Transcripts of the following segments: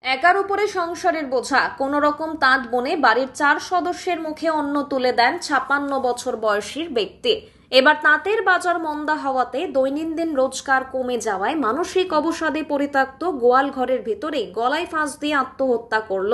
একার উপরে সংসারের বোঝা কোনো রকম তাঁত বনে বাড়ির 4 সদস্যের মুখে অন্ন তুলে দেন 56 বছর বয়সীর ব্যক্তি। এবার তাঁতের বাজার মন্দা হওয়াতে দৈনন্দিন রোজগার কমে যাওয়ায় মানসিক অবসাদে পরিত্যক্ত গোয়াল ঘরের ভিতরে গলায় ফাঁস দিয়ে আত্মহত্যা করল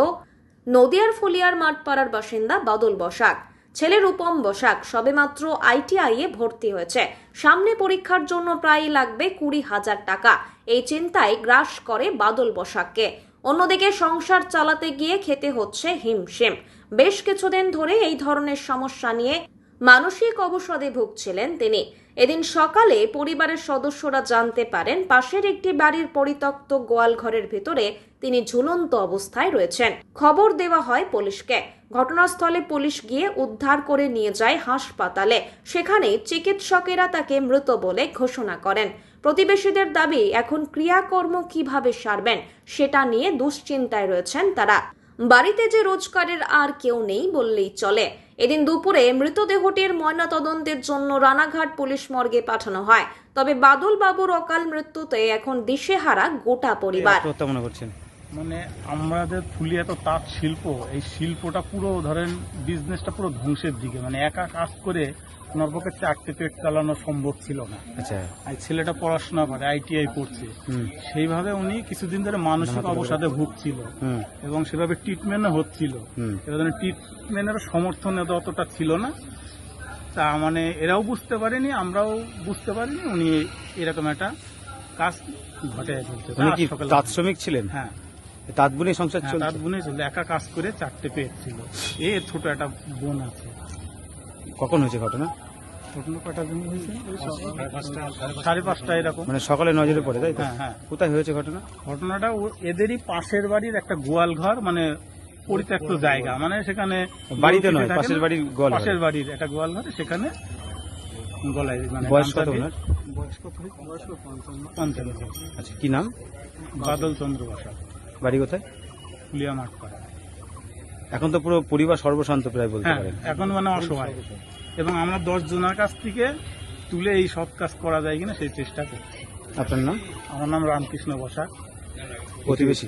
নদিয়ার ফুলিয়ার মাঠপাড়ার বাসিন্দা বাদল বসাক। ছেলে রূপম বসাক সবেমাত্র ITI এ ভর্তি হয়েছে। সামনে পরীক্ষার জন্য প্রায় লাগবে 20,000 টাকা। এই চিন্তায় গ্রাস করে বাদল বসাককে। অন্যদিকে সংসার চালাতে গিয়ে খেতে হচ্ছে হিমশিম। বেশ কিছুদিন ধরে এই ধরনের সমস্যা নিয়ে মানসিক অবসাদে ভুগছিলেন তিনি। এদিন সকালে পরিবারের সদস্যরা জানতে পারেন পাশের একটি বাড়ির পরিত্যক্ত গোয়াল ঘরের ভিতরে তিনি ঝুলন্ত অবস্থায় রয়েছেন। খবর দেওয়া হয় পুলিশকে। ঘটনাস্থলে পুলিশ গিয়ে উদ্ধার করে নিয়ে যায় হাসপাতালে। সেখানে চিকিৎসকেরা তাকে মৃত বলে ঘোষণা করেন। প্রতিবেশীদের দাবি, এখন ক্রিয়াকর্ম কিভাবে সারবেন সেটা নিয়ে দুশ্চিন্তায় রয়েছেন তারা। বাড়িতে যে রোজগারের আর কেউ নেই বললেই চলে। এদিন দুপুরে মৃতদেহটির ময়নাতদন্তের জন্য রানাঘাট পুলিশ মর্গে পাঠানো হয়। তবে বাদল বাবুর অকাল মৃত্যুতে এখন দিশেহারা গোটা পরিবার। মানে আমাদের ফুলিয়া তো তাঁত শিল্প, এই শিল্পটা পুরো ধরেন বিজনেসটা পুরো ধ্বংসের দিকে। মানে একা কাজ করে ওনার পক্ষে 4টে পেট চালানো সম্ভব ছিল না। আচ্ছা, আর ছেলেটা পড়াশোনা করে ITI পড়ছে, সেইভাবে উনি কিছুদিন ধরে মানসিক অবসাদে ভুগছিল এবং সেভাবে ট্রিটমেন্টও হচ্ছিল। এবার ট্রিটমেন্টের সমর্থন অতটা ছিল না। তা মানে এরাও বুঝতে পারেনি, আমরাও বুঝতে পারিনি উনি এরকম একটা কাজ ঘটে ফেলছে। উনি কি তাঁত শ্রমিক ছিলেন? হ্যাঁ, তাঁত বুনে সংসার চলছে। তাঁত বুনে ছিল, একা কাজ করে 4টে পেট ছিল। এর ছোট একটা বোন আছে। কখন হয়েছে ঘটনা? কটা দিন হয়েছে? 5:30 এরকম। মানে সকালে নজরে পড়ে, তাই তো? হ্যাঁ হ্যাঁ। কোথায় হয়েছে ঘটনা? ঘটনাটা এদেরই পাশের বাড়ির একটা গোয়াল ঘর, মানে পরিত্যক্ত জায়গা, মানে সেখানে বাড়িতে নয়, পাশের বাড়ির গোয়াল ঘর। পাশের বাড়ির একটা গোয়াল ঘরে, সেখানে গলায় মানে বয়স কত ওনার? বয়স কত? 55। আচ্ছা, কি নাম? বাদল চন্দ্র বসাক। বাড়ি কোথায়? ফুলিয়া মাঠপাড়া। এখন তো পুরো পরিবার সর্বশান্ত প্রায় বলতে হ্যাঁ, পারেন। এখন মানে অসহায়। এবং আমরা 10 জনের কাছ থেকে তুলে এই সৎ কাজ করা যায় কিনা সেই চেষ্টা করছি। আপনার নাম? আমার নাম রামকৃষ্ণ বসাক। প্রতিবেশী?